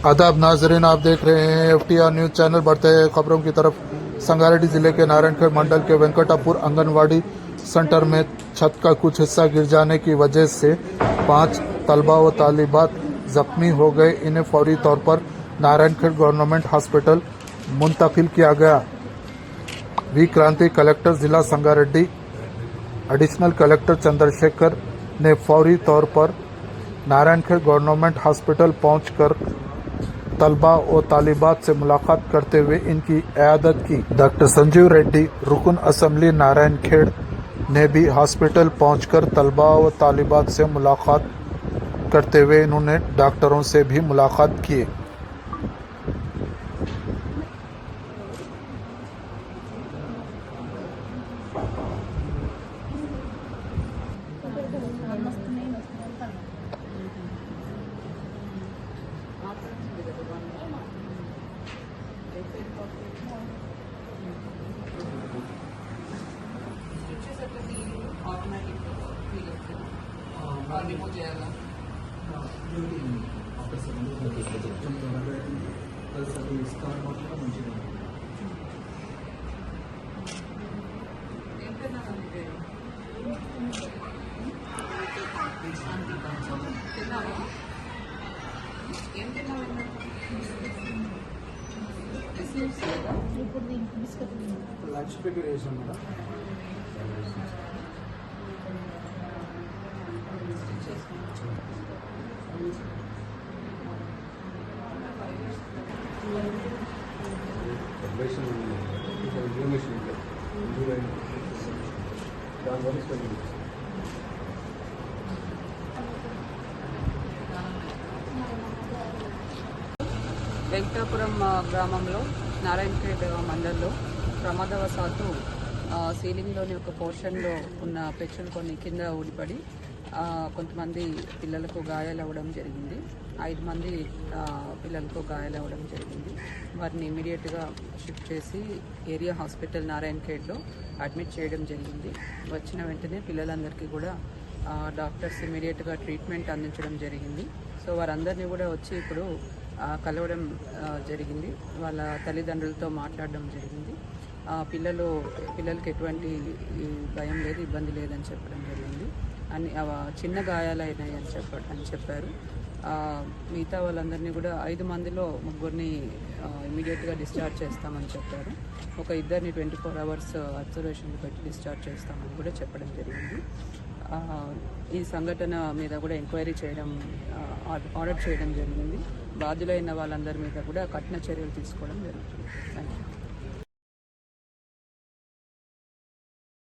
आदाब नाजरीन, आप देख रहे हैं FTR न्यूज चैनल। बढ़ते हैं खबरों की तरफ। संगारेड्डी जिले के नारायणखेड़ मंडल के वेंकटापुर आंगनवाड़ी सेंटर में छत का कुछ हिस्सा गिर जाने की वजह से 5 तलबा व तालिबात जख्मी हो गए। इन्हें फौरी तौर पर नारायणखेड़ गवर्नमेंट हॉस्पिटल मुंतकिल किया गया। वी क्रांति कलेक्टर जिला संगारेड्डी एडिशनल कलेक्टर चंद्रशेखर ने फौरी तौर पर नारायणखेड़ गवर्नमेंट हॉस्पिटल पहुंचकर तलबा और तालिबात से मुलाकात करते हुए इनकी इयादत की। डॉक्टर संजीव रेड्डी रुकन असेंबली नारायणखेड़ ने भी हॉस्पिटल पहुंचकर तलबा व तालिबात से मुलाकात करते हुए इन्होंने डॉक्टरों से भी मुलाकात की। रिमूव చేయాలా లైట్ స్పీకర్ వేసాం మేడం. వెంకటాపురం గ్రామంలో నారాయణఖేడ్ మండల్లో ప్రమాదవశాత్తు సీలింగ్లోని ఒక పోర్షన్లో ఉన్న పెచ్చులు కొన్ని కింద ఊడిపడి కొంతమంది పిల్లలకు గాయాలు అవ్వడం జరిగింది. 5 మంది పిల్లలకు గాయాలు అవ్వడం జరిగింది. వారిని ఇమీడియట్గా షిఫ్ట్ చేసి ఏరియా హాస్పిటల్ నారాయణఖేడ్లో అడ్మిట్ చేయడం జరిగింది. వచ్చిన వెంటనే పిల్లలందరికీ కూడా డాక్టర్స్ ఇమీడియట్గా ట్రీట్మెంట్ అందించడం జరిగింది. సో వారందరినీ కూడా వచ్చి ఇప్పుడు కలవడం జరిగింది. వాళ్ళ తల్లిదండ్రులతో మాట్లాడడం జరిగింది. పిల్లలకి ఎటువంటి భయం లేదు, ఇబ్బంది లేదని చెప్పడం జరిగింది. అన్ని చిన్న గాయాలైనాయి అని చెప్పారు. మిగతా వాళ్ళందరినీ కూడా 5 మందిలో 3 ఇమీడియట్గా డిశ్చార్జ్ చేస్తామని చెప్పారు. ఒక 2 24 hours అబ్జర్వేషన్లో పెట్టి డిశ్చార్జ్ చేస్తామని కూడా చెప్పడం జరిగింది. ఈ సంఘటన మీద కూడా ఎంక్వైరీ చేయడం ఆర్డర్ చేయడం జరిగింది. బాధ్యులైన వాళ్ళందరి మీద కూడా కఠిన చర్యలు తీసుకోవడం జరుగుతుంది. Thank you.